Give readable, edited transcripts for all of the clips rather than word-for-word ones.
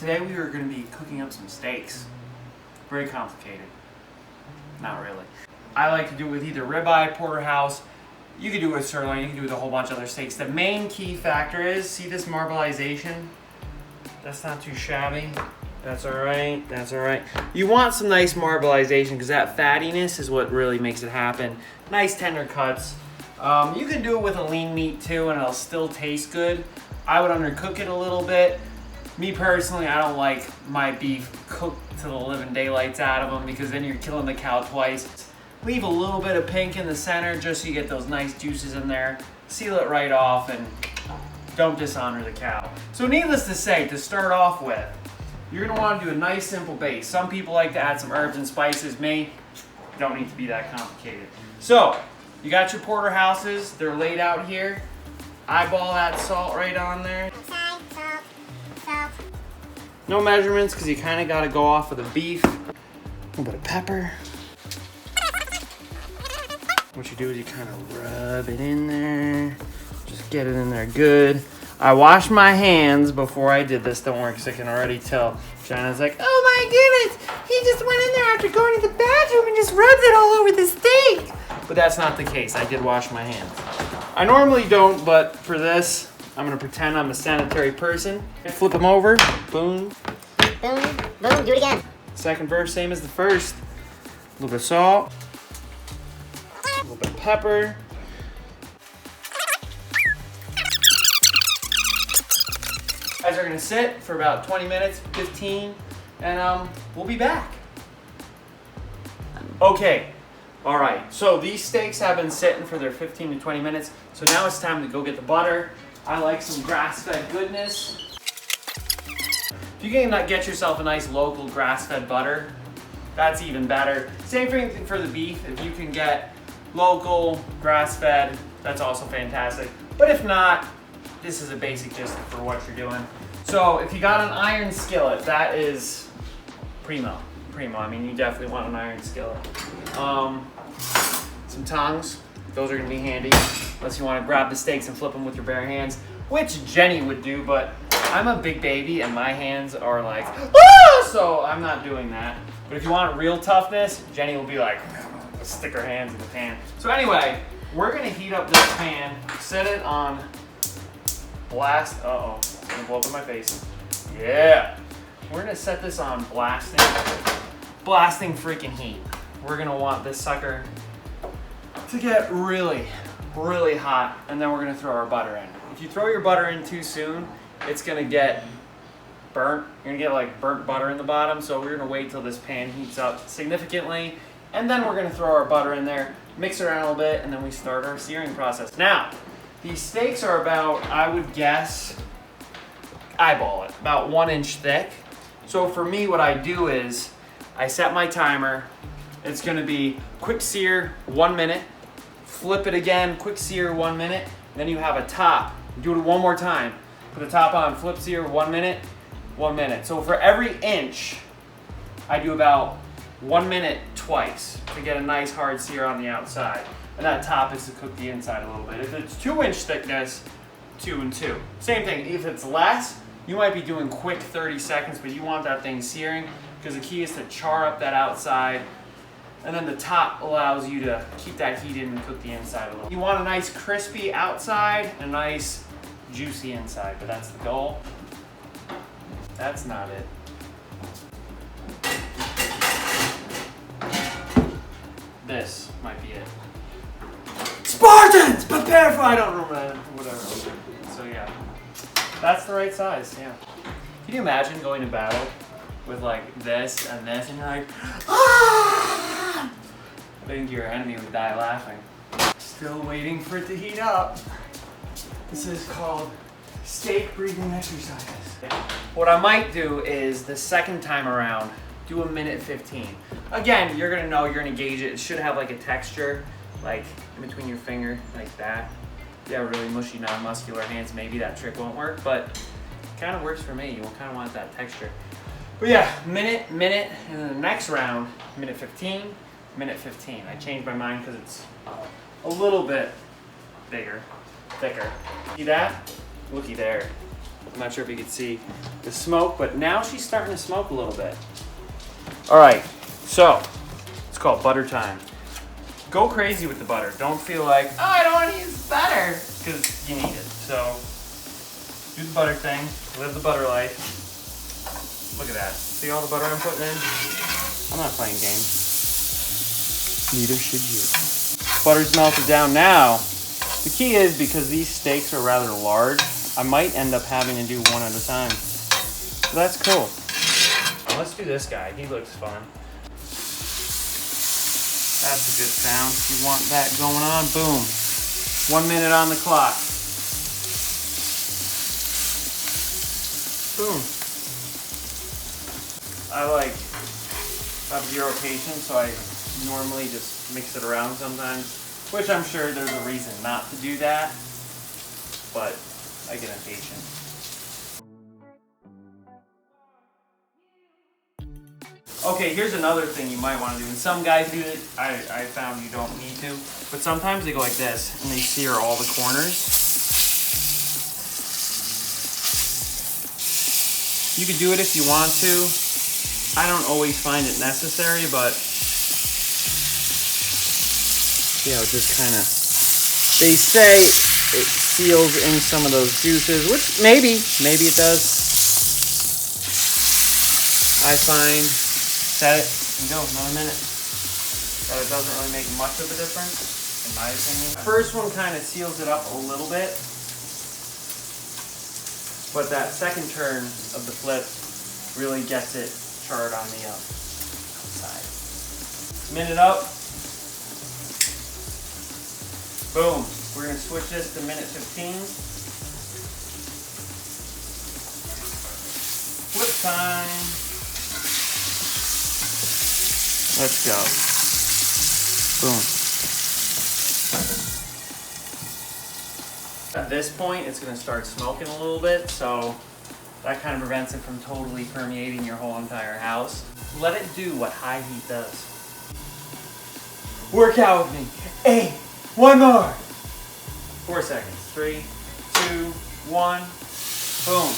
Today we are going to be cooking up some steaks. Very complicated. Not really. I like to do it with either ribeye, porterhouse. You could do it with sirloin, you can do it with a whole bunch of other steaks. The main key factor is, see this marbelization? That's not too shabby. That's all right, that's all right. You want some nice marbelization because that fattiness is what really makes it happen. Nice tender cuts. You can do it with a lean meat too and it'll still taste good. I would undercook it a little bit. Me personally, I don't like my beef cooked to the living daylights out of them because then you're killing the cow twice. Leave a little bit of pink in the center just so you get those nice juices in there. Seal it right off and don't dishonor the cow. So needless to say, to start off with, you're gonna wanna do a nice simple base. Some people like to add some herbs and spices. Me, don't need to be that complicated. So, you got your porterhouses, they're laid out here. Eyeball that salt right on there. No measurements because you kind of got to go off of the beef. A little bit of pepper. What you do is you kind of rub it in there. Just get it in there good. I washed my hands before I did this, don't worry, because I can already tell. Jenna's like, oh my goodness, he just went in there after going to the bathroom and just rubbed it all over the steak. But that's not the case. I did wash my hands. I normally don't, but for this, I'm gonna pretend I'm a sanitary person. Flip them over, boom. Boom, boom, do it again. Second verse, same as the first. A little bit of salt. A little bit of pepper. Guys are gonna sit for about 20 minutes, 15, and we'll be back. Okay, all right, so these steaks have been sitting for their 15 to 20 minutes, so now it's time to go get the butter. I like some grass-fed goodness. If you can get yourself a nice local grass-fed butter, that's even better. Same thing for the beef. If you can get local grass-fed, that's also fantastic. But if not, this is a basic gist for what you're doing. So if you got an iron skillet, that is primo. I mean, you definitely want an iron skillet. Some tongs. Those are gonna be handy, unless you wanna grab the steaks and flip them with your bare hands, which Jenny would do, but I'm a big baby and my hands are like, ah! So I'm not doing that. But if you want real toughness, Jenny will be like, stick her hands in the pan. So anyway, we're gonna heat up this pan, set it on blast, uh-oh, it's gonna blow up in my face. Yeah. We're gonna set this on blasting freaking heat. We're gonna want this sucker to get really, really hot, and then we're gonna throw our butter in. If you throw your butter in too soon, it's gonna get burnt. You're gonna get like burnt butter in the bottom, so we're gonna wait till this pan heats up significantly, and then we're gonna throw our butter in there, mix it around a little bit, and then we start our searing process. Now, these steaks are about, I would guess, eyeball it, about 1 inch thick. So for me, what I do is, I set my timer. It's gonna be quick sear, 1 minute, flip it again, quick sear, 1 minute, then you have a top. Do it one more time. Put the top on, flip sear, 1 minute, 1 minute. So for every inch, I do about 1 minute twice to get a nice hard sear on the outside. And that top is to cook the inside a little bit. If it's 2 inch thickness, 2 and 2. Same thing, if it's less, you might be doing quick 30 seconds, but you want that thing searing because the key is to char up that outside. And then the top allows you to keep that heat in and cook the inside a little. You want a nice crispy outside and a nice juicy inside, but that's the goal. That's not it. This might be it. Spartans, prepare for, I don't remember, whatever. So yeah, that's the right size, yeah. Can you imagine going to battle with like this, and you're like, ah! I think your enemy would die laughing. Still waiting for it to heat up. This is called steak breathing exercises. What I might do is the second time around, do 1 minute 15. Again, you're gonna know, you're gonna gauge it. It should have like a texture, like in between your finger, like that. If you have really mushy, non-muscular hands, maybe that trick won't work, but it kind of works for me. You kind of want that texture. But yeah, minute, and then the next round, minute 15, minute 15. I changed my mind because it's a little bit bigger, thicker. See that? Looky there. I'm not sure if you could see the smoke, but now she's starting to smoke a little bit. All right, so it's called butter time. Go crazy with the butter. Don't feel like, oh, I don't want to use butter, because you need it. So do the butter thing, live the butter life. Look at that. See all the butter I'm putting in? I'm not playing games. Neither should you. Butter's melted down now. The key is, because these steaks are rather large, I might end up having to do one at a time. So that's cool. Now let's do this guy. He looks fun. That's a good sound. You want that going on? Boom. 1 minute on the clock. Boom. I have zero patience, so I normally just mix it around sometimes, which I'm sure there's a reason not to do that, but I get impatient. Okay, here's another thing you might want to do, and some guys do it. I found you don't need to, but sometimes they go like this, and they sear all the corners. You could do it if you want to. I don't always find it necessary, but yeah, it just kind of, they say it seals in some of those juices, which maybe it does. I find set it and go another minute. That it doesn't really make much of a difference, in my opinion. The first one kind of seals it up a little bit, but that second turn of the flip really gets it charred on the outside. Minute up. Boom. We're going to switch this to minute 15. Flip time. Let's go. Boom. At this point, it's going to start smoking a little bit, so that kind of prevents it from totally permeating your whole entire house. Let it do what high heat does. Work out with me. 8. One more. 4 seconds. 3, 2, 1. Boom.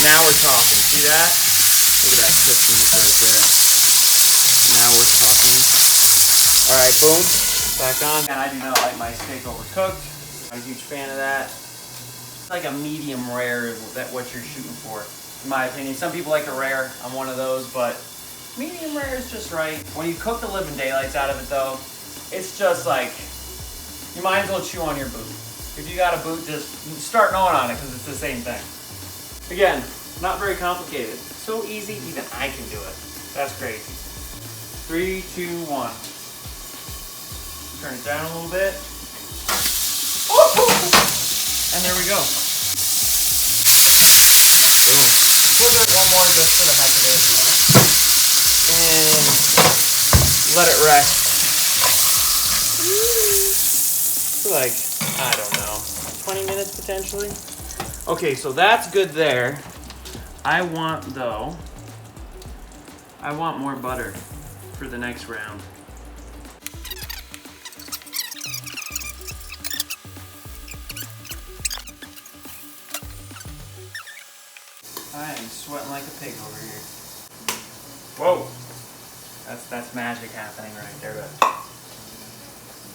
Now we're talking. See that? Look at that crispiness right there. Now we're talking. All right, boom. Back on. And I do not like my steak overcooked. I'm a huge fan of that. It's like a medium rare is what you're shooting for, in my opinion. Some people like a rare. I'm one of those, but medium rare is just right. When you cook the living daylights out of it, though, it's just like, you might as well chew on your boot. If you got a boot, just start gnawing on it, because it's the same thing. Again, not very complicated. So easy, even I can do it. That's crazy. 3, 2, 1. Turn it down a little bit. And there we go. Boom. We'll do it one more just for the heck of it. And let it rest. For like, I don't know, 20 minutes potentially. Okay, so that's good there. I want more butter for the next round. I am sweating like a pig over here. Whoa! That's magic happening right there. But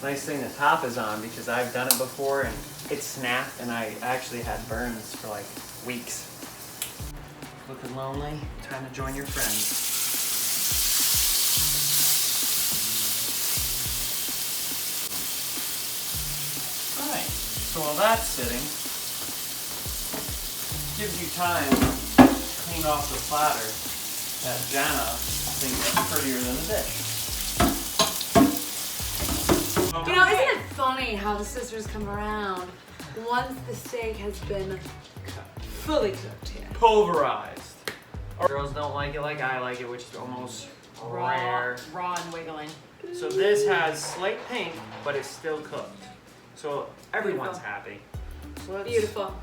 nice thing the top is on, because I've done it before and it snapped and I actually had burns for like weeks. Looking lonely? Time to join your friends. Alright, so while that's sitting, gives you time to clean off the platter that Jana thinks is prettier than the dish. You know, isn't it funny how the sisters come around once the steak has been fully cooked here? Pulverized. Girls don't like it like I like it, which is almost rare. Raw and wiggling. So this has slight pink, but it's still cooked. So everyone's Beautiful. happy. So let's, Beautiful.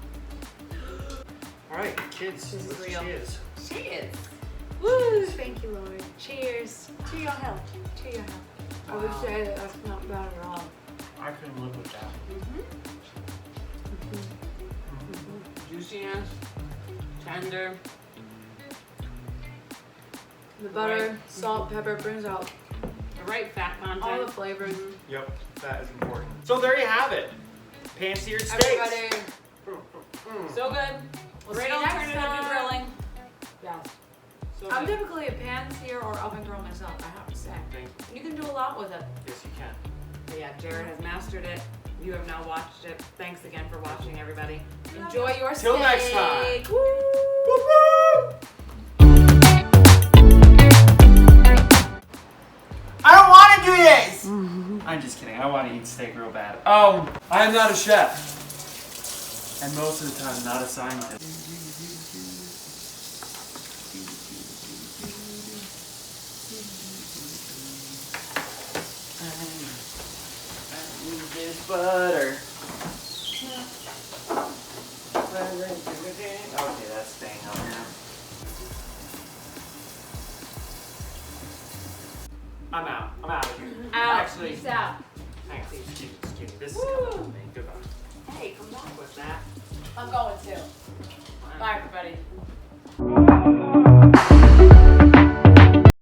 all right, kids, This is let's real. cheers. Cheers. Woo! Thank you, Lord. Cheers to your health. To your health. I would say that that's not bad at all. I couldn't live with that. Mm-hmm. Juiciness, tender. The butter, Right. salt, pepper brings out The right fat content. all the flavors. Yep, that is important. So there you have it. Pan-seared steaks. Everybody, So good. we'll Great see you next alternative time. to grilling. Yes. So I'm good. typically a pan sear or oven grill myself, I have to say. You can do a lot with it. Yes, you can. But yeah, Jared has mastered it. You have now watched it. Thanks again for watching, everybody. Enjoy your Till steak. next time. Woo! I don't want to do this! I'm just kidding. I want to eat steak real bad. I'm not a chef. And most of the time, not a scientist. I need this butter. Okay, that's staying up now. I'm out. I'm out of here. Out. Actually, Peace out. hang on. Excuse me. This is coming up with me. Goodbye. Hey, come on with that. I'm going to. Bye, everybody.